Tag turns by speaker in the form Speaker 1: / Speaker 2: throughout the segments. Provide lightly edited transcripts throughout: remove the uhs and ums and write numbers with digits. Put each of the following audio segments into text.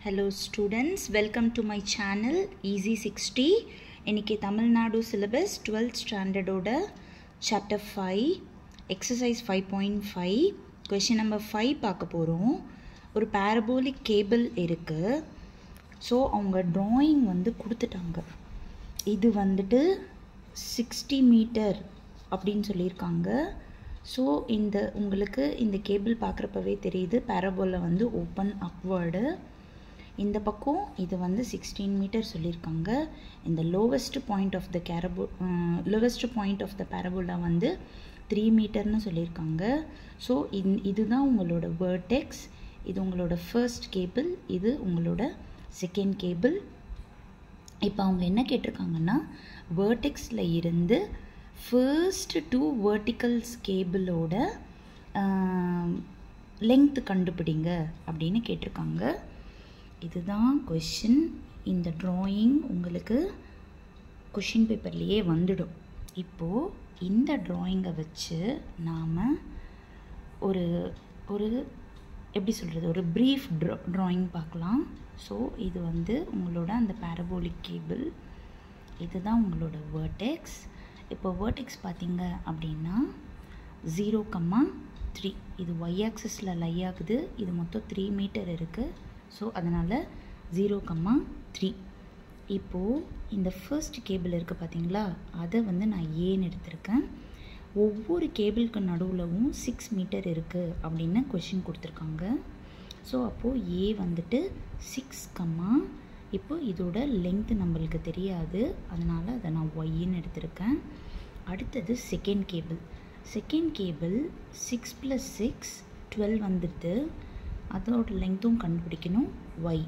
Speaker 1: Hello students, welcome to my channel Easy 60. இன்னைக்கு Tamil Nadu syllabus 12th standard ஓட chapter 5 exercise 5.5 question number 5 பார்க்க போறோம். ஒரு parabolic cable இருக்கு. ஸோ அவங்க drawing வந்து கொடுத்துட்டாங்க. இது வந்துட்டு 60 மீட்டர் அப்படின்னு சொல்லியிருக்காங்க. ஸோ உங்களுக்கு இந்த கேபிள் பார்க்குறப்பவே தெரியுது பேரபோலில் வந்து ஓப்பன் அப்வர்டு. இந்த பக்கம் இது வந்து 16 மீட்டர் சொல்லியிருக்காங்க. இந்த lowest point of the parabola வந்து 3 மீட்டர்னு சொல்லியிருக்காங்க. ஸோ இதுதான் உங்களோட வேர்டெக்ஸ், இது உங்களோட ஃபர்ஸ்ட் கேபிள், இது உங்களோட செகண்ட் கேபிள். இப்போ அவங்க என்ன கேட்டிருக்காங்கன்னா வேர்டெக்ஸில் இருந்து ஃபர்ஸ்ட் 2 வெர்டிக்கல்ஸ் கேபிளோட லெங்த் கண்டுபிடிங்க அப்படின்னு கேட்டிருக்காங்க. இதுதான் கொஷின். இந்த ட்ராயிங் உங்களுக்கு கொஷின் பேப்பர்லேயே வந்துடும். இப்போது இந்த ட்ராயிங்கை வச்சு நாம் ஒரு எப்படி சொல்கிறது, ஒரு ப்ரீஃப் ட்ராயிங் பார்க்கலாம். ஸோ இது வந்து உங்களோட அந்த பேரபோலிக் கேபிள், இதுதான் உங்களோட வேர்டெக்ஸ். இப்போ வேர்டெக்ஸ் பார்த்தீங்க அப்படின்னா 0,3 இது ஒய் ஆக்சிஸில் லை ஆகுது. இது மொத்தம் 3 மீட்டர் இருக்குது. ஸோ அதனால் 0,3. இப்போது இந்த ஃபர்ஸ்ட் கேபிள் இருக்குது பார்த்தீங்களா, அதை வந்து நான் ஏன்னு எடுத்திருக்கேன். ஒவ்வொரு கேபிளுக்கு நடுவுலவும் 6 மீட்டர் இருக்குது அப்படின்னு கொஷின் கொடுத்துருக்காங்க. ஸோ அப்போது ஏ வந்துட்டு 6, இப்போது இதோட லெங்க்த் நம்மளுக்கு தெரியாது, அதனால் அதை நான் ஒய்ன்னு எடுத்திருக்கேன். அடுத்தது செகண்ட் கேபிள். 6 + 6 12 வந்துட்டு அதோட லெங்க்த்தும் கண்டுபிடிக்கணும், ஒய்.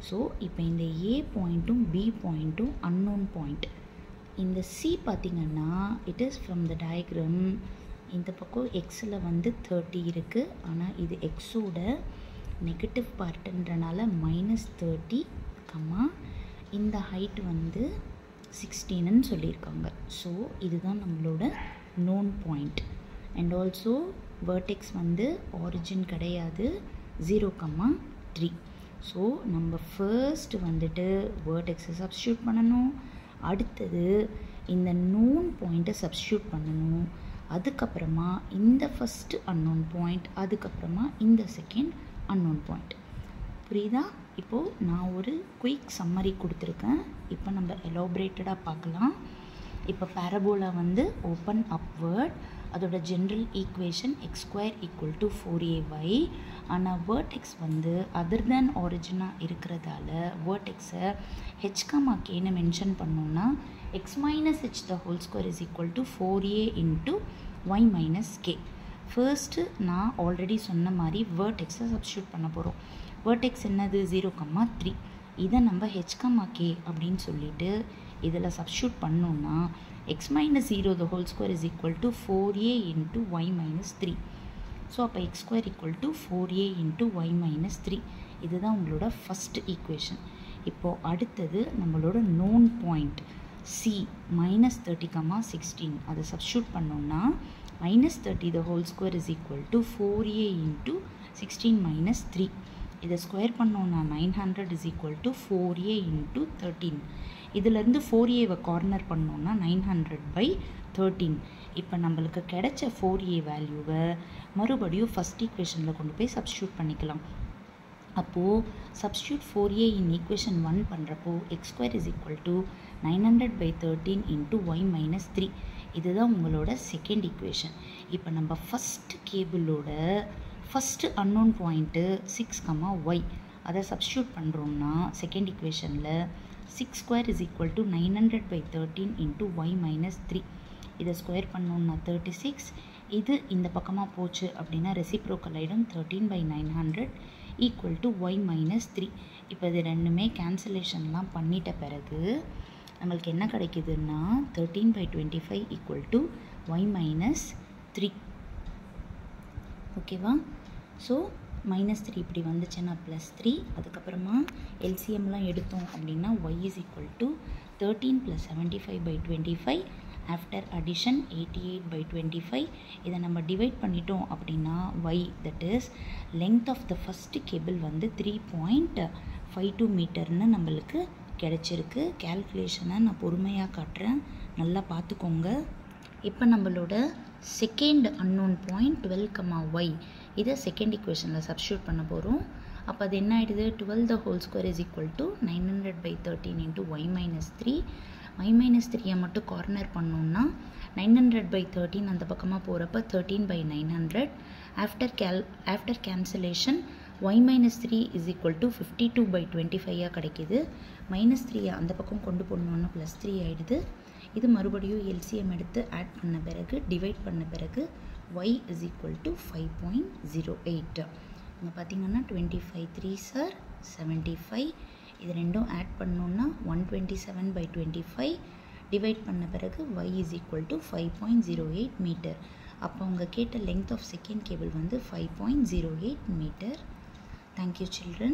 Speaker 1: ஸோ இப்போ இந்த ஏ பாயிண்ட்டும் பி பாயிண்ட்டும் அன்னோன் பாயிண்ட். இந்த சி பார்த்திங்கன்னா it is from the diagram. இந்த பக்கம் எக்ஸில் வந்து 30 இருக்குது, ஆனால் இது எக்ஸோட நெகட்டிவ் பார்ட்டுன்றனால -30, இந்த ஹைட் வந்து 16ன்னு சொல்லியிருக்காங்க. ஸோ இதுதான் நம்மளோட known point. And also vertex வந்து ஆரிஜின் கிடையாது, 0,3. ஸோ நம்ம ஃபர்ஸ்ட் வந்துட்டு வேர்டெக்ஸை சப்ஸ்டியூட் பண்ணணும், அடுத்தது இந்த நோன் பாயிண்ட்டை சப்ஸ்டியூட் பண்ணணும், அதுக்கப்புறமா இந்த ஃபஸ்ட்டு அன்னோன் பாயிண்ட், அதுக்கப்புறமா இந்த செகண்ட் அன்னோன் பாயிண்ட். புரியுதா? இப்போது நான் ஒரு குயிக் சம்மரி கொடுத்துருக்கேன். இப்போ நம்ம எலாபரேட்டடாக பார்க்கலாம். இப்போ பேரபோலா வந்து ஓப்பன் அப்வர்ட், அதோட ஜென்ரல் ஈக்குவேஷன் x² = 4ay. ஆனால் வேர்டெக்ஸ் வந்து அதர் தேன் ஆரிஜினாக இருக்கிறதால வேர்டெக்ஸை h,kன்னு மென்ஷன் பண்ணோன்னா x - h² = 4a × y - k. First நான் ஆல்ரெடி சொன்ன மாதிரி வேர்டெக்ஸை சப்ஸ்டியூட் பண்ண போகிறோம். வேர்டெக்ஸ் என்னது, 0,3. இதை நம்ம h,k அப்படின்னு சொல்லிட்டு இதில் சப்ஸ்டியூட் பண்ணோன்னா x - 0² = 4a × y - 3. ஸோ அப்போ x² = 4a × y - 3. இதுதான் உங்களோட ஃபஸ்ட் ஈக்குவேஷன். இப்போது அடுத்தது நம்மளோட நோன் பாயிண்ட் C -30, 16. அதை சப்ஸ்டியூட் பண்ணோன்னா -30² = 4a × 16 - 3. இதை ஸ்கொயர் பண்ணோன்னா 900 = 4a × 13. இதிலேருந்து 4aவை கார்னர் பண்ணோன்னா 900/13. இப்போ நம்மளுக்கு கிடைச்ச 4a வேல்யூவை மறுபடியும் ஃபஸ்ட் ஈக்குவேஷனில் கொண்டு போய் சப்ஸ்டியூட் பண்ணிக்கலாம். அப்போது சப்ஸ்டியூட் 4a இன் ஈக்குவேஷன் 1 பண்ணுறப்போ x² = 900/13 × y - 3. இதுதான் உங்களோட செகண்ட் ஈக்குவேஷன். இப்போ நம்ம ஃபஸ்ட் கேபிளோட ஃபஸ்ட்டு அன்னோன் பாயிண்ட்டு 6, அதை சப்ஸ்டியூட் பண்ணுறோம்னா செகண்ட் ஈக்குவேஷனில் x² = 900/13 × y - 3. இதை ஸ்கொயர் பண்ணோன்னா 36. இது இந்த பக்கமாக போச்சு அப்படின்னா ரெசிப்ரோக்கல் ஆகிடும், 13/900 = y - 3. இப்போ இது ரெண்டுமே கேன்சலேஷன்லாம் பண்ணிட்ட பிறகு நம்மளுக்கு என்ன கிடைக்குதுன்னா 13/25 = y - 3. ஓகேவா? ஸோ -3 இப்படி வந்துச்சுன்னா +3, அதுக்கப்புறமா எல்சிஎம்லாம் எடுத்தோம் அப்படின்னா y = 13 + 75/25. After addition 88/25. இதை நம்ம டிவைட் பண்ணிட்டோம் அப்படின்னா y, that is length of the first cable வந்து 3.5 52 மீட்டர்னு நம்மளுக்கு கிடச்சிருக்கு. கேல்குலேஷனை நான் பொறுமையாக காட்டுறேன், நல்லா பார்த்துக்கோங்க. இப்போ நம்மளோட செகண்ட் அன்னோன் பாயிண்ட் 12, இதை செகண்ட் ஈக்குவேஷனில் சப்ஸ்டியூட் பண்ண போகிறோம். அப்போ அது என்ன ஆகிடுது, 12 the whole square is equal to 900/13 into y minus 3. y minus 3 மட்டும் கார்னர் பண்ணோம்னா 900/13 அந்த பக்கமாக போகிறப்ப 13/900. After cancellation y minus 3 is equal to 52/25 கிடைக்கிது. -3 அந்த பக்கம் கொண்டு போனோன்னா +3 ஆகிடுது. இது மறுபடியும் எல்சிஎம் எடுத்து ஆட் பண்ண பிறகு டிவைட் பண்ண பிறகு y is equal to 5.08. இங்கே பார்த்தீங்கன்னா 25 3s are 75. இது ரெண்டும் ஆட் பண்ணோன்னா 127/25 டிவைட் பண்ண பிறகு y is equal to 5.08 metre. அப்போ அவங்க கேட்ட லெங்த் ஆஃப் செகண்ட் கேபிள் வந்து 5.08 மீட்டர். Thank you children.